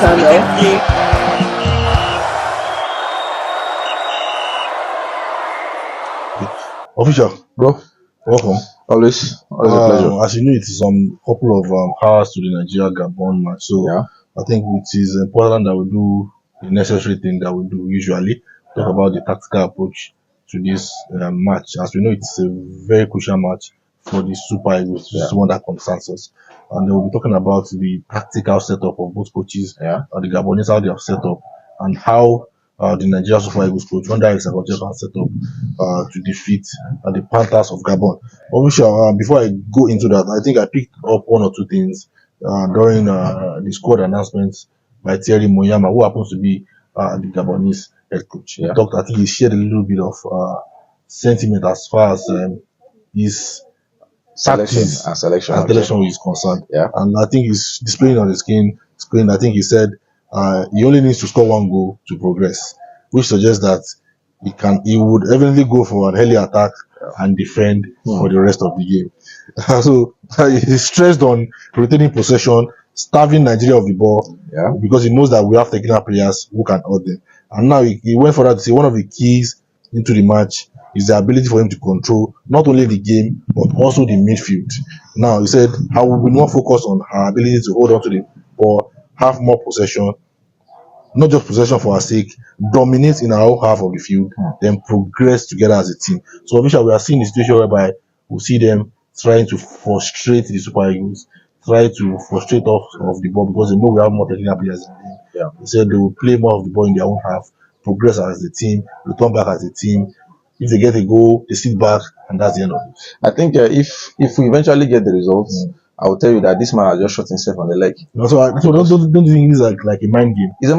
channel. Official, Bro, welcome. always a pleasure. As you know, it's some couple of hours to the Nigeria Gabon match, so Yeah. I think it is important that we do the necessary thing that we do usually, talk about the tactical approach to this match. As we know, it's a very crucial match for the Super Eagles. This is one that concerns us, and we'll be talking about the tactical setup of both coaches, the Gabonese, how they have set up, and how the Nigeria Super Eagles coach under Executive can set up to defeat the Panthers of Gabon. Obviously, before I go into that, I think I picked up one or two things during the squad announcements by Thierry Moyama, who happens to be the Gabonese head coach. He talked, I think he shared a little bit of sentiment as far as his Selection is concerned. Yeah. And I think he's displaying on the screen. I think he said he only needs to score one goal to progress, which suggests that he would eventually go for an early attack and defend for the rest of the game. So he stressed on retaining possession, starving Nigeria of the ball, because he knows that we have technical players who can out them. And now he went further to say one of the keys into the match is the ability for him to control not only the game but also the midfield. Now he said, I will be more focused on our ability to hold on to the ball, have more possession, not just possession for our sake, dominate in our own half of the field, then progress together as a team. So obviously we are seeing a situation whereby we see them trying to frustrate the Super Eagles, try to frustrate off of the ball because they know we have more technical players in the game. They said they will play more of the ball in their own half, progress as a team, return back as a team. If they get a goal, they sit back, and that's the end of it. I think if we eventually get the results, I will tell you that this man has just shot himself on the leg. So don't you think this is like a mind game? It's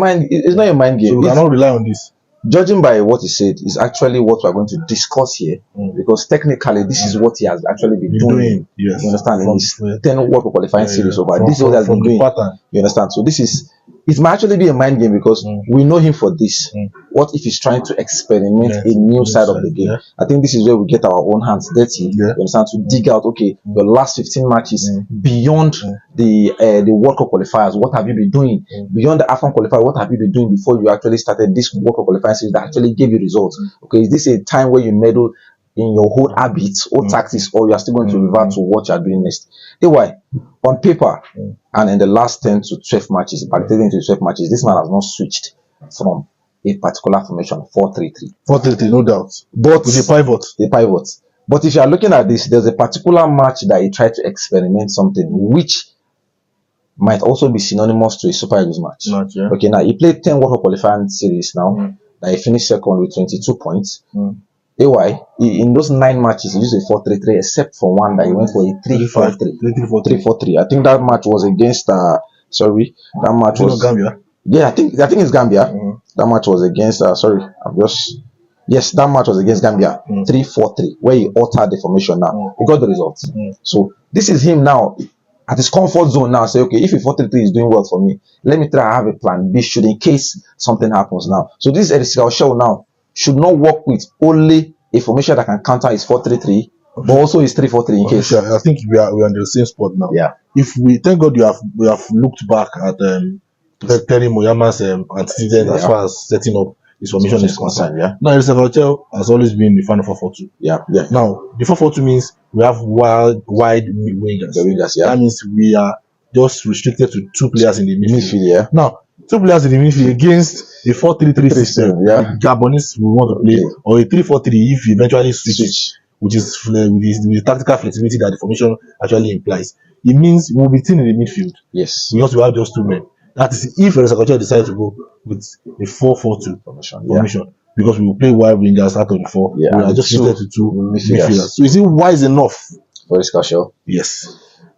not a mind game. So we cannot rely on this. Judging by what he said, is actually what we're going to discuss here, because technically this is what he has actually been doing. Yes. You understand? In his 10 World Cup qualifying series over. This is what he has been doing. Pattern. You understand? So it might actually be a mind game because we know him for this. What if he's trying to experiment a new side of the game? I think this is where we get our own hands dirty. You understand? To dig out, okay, the last 15 matches beyond the World Cup qualifiers, what have you been doing? Beyond the AFCON qualifier, what have you been doing before you actually started this World Cup qualifying series that actually gave you results? Okay, is this a time where you meddle in your whole habits or tactics, or you are still going to revert to what you are doing next? Anyway, on paper and in the last 10 to 12 matches, backdating to 12 matches, this man has not switched from a particular formation, 4-3-3. 4-3-3, no doubt. But with a pivot. But if you are looking at this, there's a particular match that he tried to experiment something, which might also be synonymous to a Super Eagles match. Okay, now he played 10 World Cup qualifying series now. That he finished second with 22 points. AY, in those 9 matches, he used a 4-3-3, except for one that he went for a 3-4-3. 3-4-3. I think that match was against, that match was Gambia. Yeah, I think it's Gambia. That match was against, yes, that match was against Gambia. 3-4-3, where he altered the formation now. He got the results. So, this is him now, at his comfort zone now, say, okay, if a 4-3-3 is doing well for me, let me try to have a plan B should in case something happens now. So, this Executive now should not work with only a formation that can counter his 4-3-3, but also his 3-4-3 in case. I think we are in the same spot now. Yeah. If we thank God we have looked back at Terry Moyama's antecedent as far as setting up his formation is concerned. Now Executive has always been the fan of 4-4-2. Now the 4-4-2 means we have wide wingers. That means we are just restricted to 2 players in the midfield. Now 2 players in the midfield against the 4-3-3 system. Gabonese will want to play, or a 3-4-3 if you eventually switch, which is with the tactical flexibility that the formation actually implies. It means we'll be thin in the midfield. Yes. Because we have just 2 men. That is if Executive decides to go with a 4-4-2 formation. Because we will play wide wingers out of the 4. We are just limited to 2 midfielders. So is it wise enough for Executive? Yes.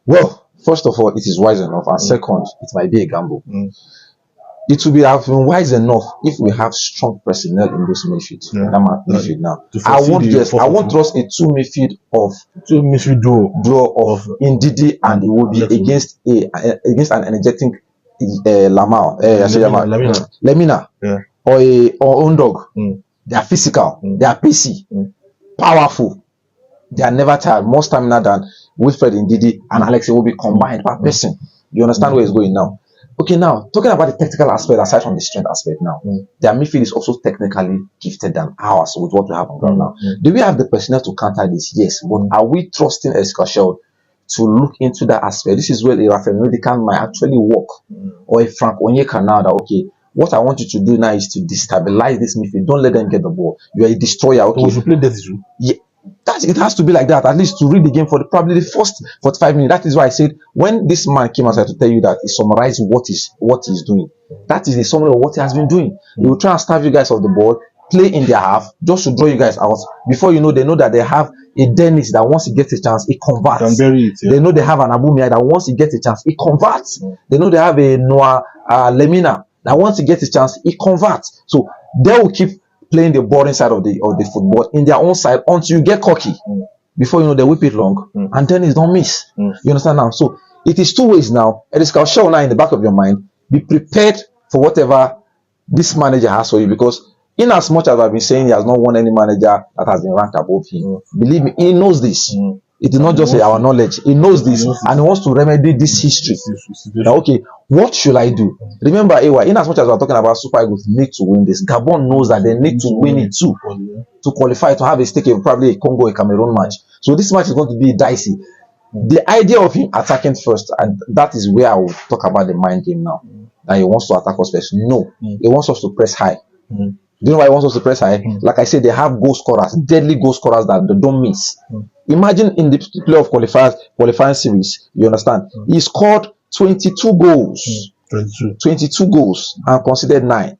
Well, first of all, it is wise enough, and second, it might be a gamble. It will have been wise enough if we have strong personnel in this midfield. Midfield now. I won't trust a 2 midfield duo of Ndidi and Iwobi against an energetic Lemina or Ondog. They are physical, they are pacey, powerful. They are never tired, more stamina than Wilfred Ndidi and Alex Iwobi combined per person. You understand where it's going now? Okay, now talking about the technical aspect aside from the strength aspect now, their midfield is also technically gifted than ours with what we have on ground now. Do we have the personnel to counter this? Yes, but are we trusting Escashel to look into that aspect? This is where a Rafael can might actually work, or a Frank Onyeka now that okay, what I want you to do now is to destabilize this midfield. Don't let them get the ball. You are a destroyer. Okay, So we should play dirty too. yeah, that it has to be like that, at least to read the game for probably the first 45 minutes. That is why I said when this man came outside to tell you that he summarized what he's doing. That is the summary of what he has been doing. He will try and starve you guys off the ball, play in their half, just to draw you guys out. Before you know, they know that they have a Dennis that once he gets a chance, he converts. Can bury it, yeah. They know they have an Abumia that once he gets a chance, he converts. They know they have a Noah Lemina that once he gets a chance, he converts. So they will keep playing the boring side of the football in their own side until you get cocky. Before you know, they whip it long, and then it's don't miss. You understand now? So it is two ways now. It is show now in the back of your mind. Be prepared for whatever this manager has for you, because in as much as I've been saying he has not won any manager that has been ranked above him, believe me, he knows this. It is not just our knowledge. He knows this, and he wants to remedy this history. Now, okay, what should I do? Remember, AY, in as much as we're talking about Super Eagles need to win this, Gabon knows that they need to win it too to qualify to have a stake in probably a Congo, a Cameroon match. So this match is going to be dicey. The idea of him attacking first, and that is where I will talk about the mind game now. That he wants to attack us first. No, he wants us to press high. Do you know why he wants us to press high? Like I said, they have goal scorers, deadly goal scorers that they don't miss. Imagine in the playoff qualifying series, you understand? He scored 22 goals. 22 goals and considered 9.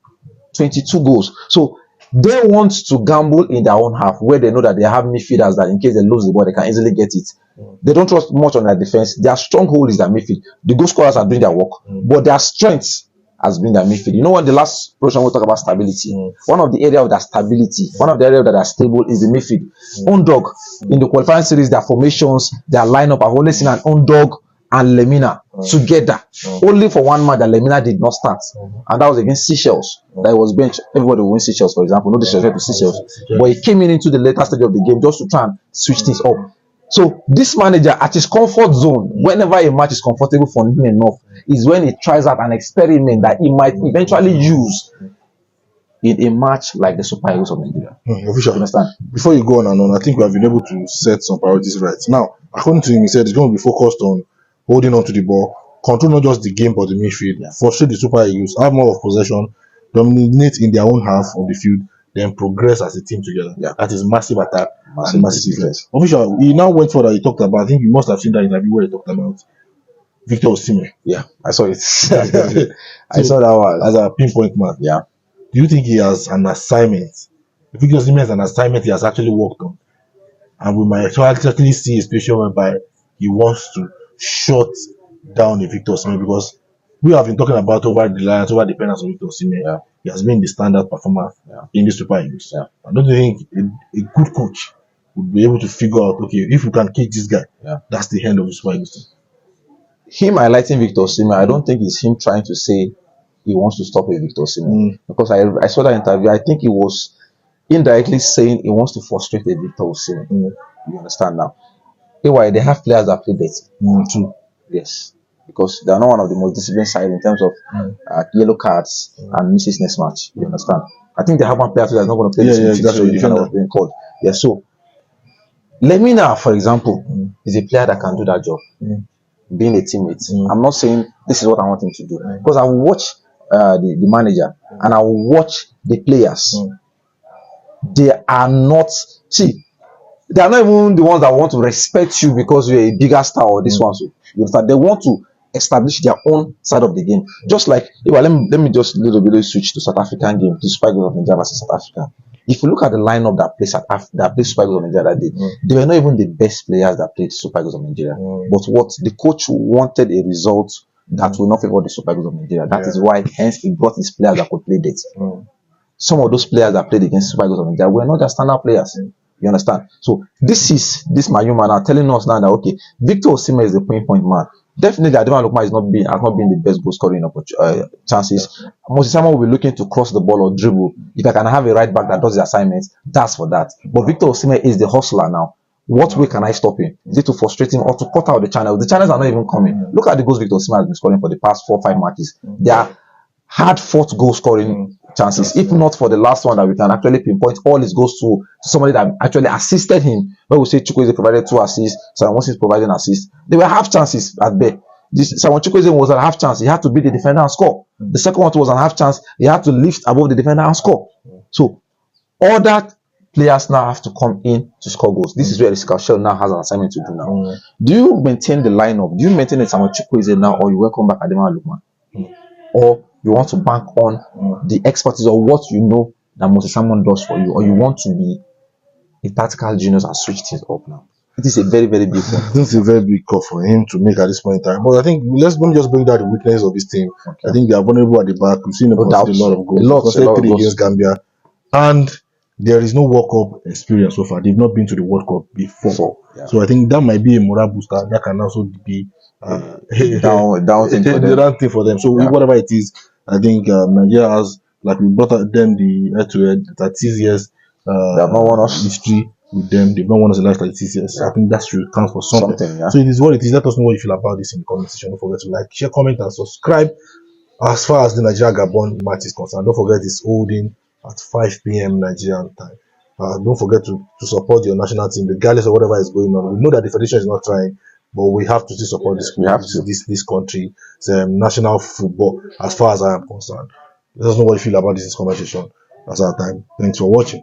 22 goals. So they want to gamble in their own half where they know that they have midfielders that in case they lose the ball, they can easily get it. They don't trust much on their defense. Their stronghold is their midfield. The goal scorers are doing their work, but their strength has been their midfield. You know what? The last portion we talk about stability. One of the areas of that stability, one of the areas that are stable is the midfield. Underdog in the qualifying series, their formations, their lineup. I've only seen an underdog and Lemina together. Only for one match that Lemina did not start, and that was against Seychelles. That was bench. Everybody will win Seychelles, for example. No disrespect to Seychelles, but he came into the later stage of the game just to try and switch things up. So this manager, at his comfort zone, whenever a match is comfortable for him enough, is when he tries out an experiment that he might eventually use in a match like the Super Eagles of Nigeria. Official, understand? Before you go on and on, I think we have been able to set some priorities right. Now, according to him, he said it's going to be focused on holding on to the ball, control not just the game but the midfield, frustrate the Super Eagles, have more of possession, dominate in their own half of the field, then progress as a team together. That is massive attack and massive defense. Official, he now went further. He talked about, I think you must have seen that interview where he talked about Victor Osimhen. Yeah, I saw it. I saw that one as a pinpoint man. Yeah. Do you think he has an assignment? If Victor Osimhen has an assignment he has actually worked on, and we might actually see a situation whereby he wants to shut down a Victor Osimhen, because we have been talking about over the dependence on Victor Osimhen. He has been the standard performer in the Super Eagles. I don't think a good coach would be able to figure out, okay, if we can kick this guy, that's the end of the Super Eagles team. Him highlighting Victor Osimhen, I don't think it's him trying to say he wants to stop a Victor Osimhen, because I saw that interview. I think he was indirectly saying he wants to frustrate a Victor Osimhen. You understand now? Why they have players that play dirty too. Yes, because they are not one of the most disciplined side in terms of yellow cards and misses next match. You understand? I think they have one player that's not going to play this that's what was being called. Yeah, so Lemina, for example, is a player that can do that job. Being a teammate. I'm not saying this is what I want him to do, because I will watch the manager and I will watch the players. They are not, they are not even the ones that want to respect you because you're a bigger star or this one. So you understand? They want to establish their own side of the game. Just like, let me just a little bit switch to South African game, to Super Eagles of Nigeria versus South Africa. If you look at the lineup that played Super Eagles of Nigeria that day, they were not even the best players that played Super Eagles of Nigeria. But what the coach wanted a result that will not favor the Super Eagles of Nigeria. That is why, hence, he brought his players that could play that. Some of those players that played against Super Eagles of Nigeria were not just standard players. You understand? So this Mayuma now telling us now that okay, Victor Osimhen is the point man. Definitely, Ademola Lookman has not been the best goal scoring chances. Moses Simon will be looking to cross the ball or dribble. If I can have a right back that does the assignments, that's for that. But Victor Osimhen is the hustler now. What way can I stop him? Is it to frustrate him or to cut out the channels? The channels are not even coming. Look at the goals Victor Osimhen has been scoring for the past 4-5 matches. They are hard fought goal scoring chances. If not for the last one that we can actually pinpoint all his goals to somebody that actually assisted him. When we say Chukwueze provided 2 assists, Simon Moses providing assists, they were half chances at best. Simon Chukwueze was a half chance. He had to beat the defender and score. The second one was a half chance. He had to lift above the defender and score. So other players now have to come in to score goals. This is where Shell now has an assignment to do now. Do you maintain the lineup? Do you maintain the Simon Chukwueze now, or you welcome back Adema Lukman? Or you want to bank on the expertise of what you know that Moses Simon does for you, or you want to be a tactical genius and switch things up now? It is a very, very big one. This is a very big call for him to make at this point in time. But I think let me just bring down the weakness of his team. Okay. I think they are vulnerable at the back. We've seen them concede a lot of goals. A lot against Gambia. And there is no World Cup experience so far. They've not been to the World Cup before. Yeah. So I think that might be a morale booster. That can also be down thing for them. So whatever it is, I think Nigeria has, like we brought them the head-to-head 36 years they have not won us history with them. They've not won us in the last 36 years. So I think that should count for something. So it is what it is. Let us know what you feel about this in the comment section. Don't forget to like, share, comment, and subscribe. As far as the Nigeria Gabon match is concerned, don't forget it's holding at 5 p.m. Nigerian time. Don't forget to support your national team, regardless of whatever is going on. We know that the federation is not trying, but we have to still support this. We have to this country. It's national football, as far as I am concerned. Let us know what you feel about this conversation. That's our time. Thanks for watching.